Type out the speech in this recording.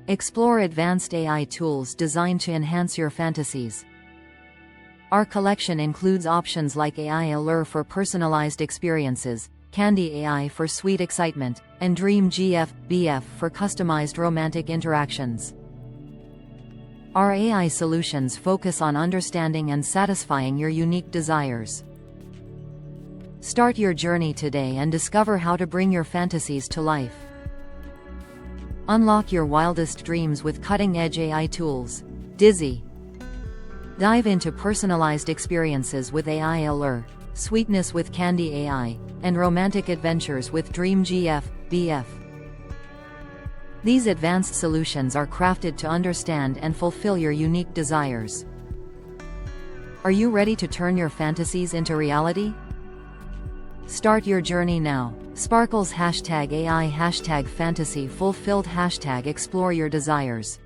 Explore advanced AI tools designed to enhance your fantasies. Our collection includes options like AI Allure for personalized experiences, Candy AI for sweet excitement, and Dream GF/BF for customized romantic interactions. Our AI solutions focus on understanding and satisfying your unique desires. Start your journey today and discover how to bring your fantasies to life. Unlock your wildest dreams with cutting-edge AI tools. Dizzy. Dive into personalized experiences with AI Allure, sweetness with Candy AI, and romantic adventures with Dream GF/BF. These advanced solutions are crafted to understand and fulfill your unique desires. Are you ready to turn your fantasies into reality? Start your journey now. Sparkles #AI #fantasy fulfilled #explore your desires.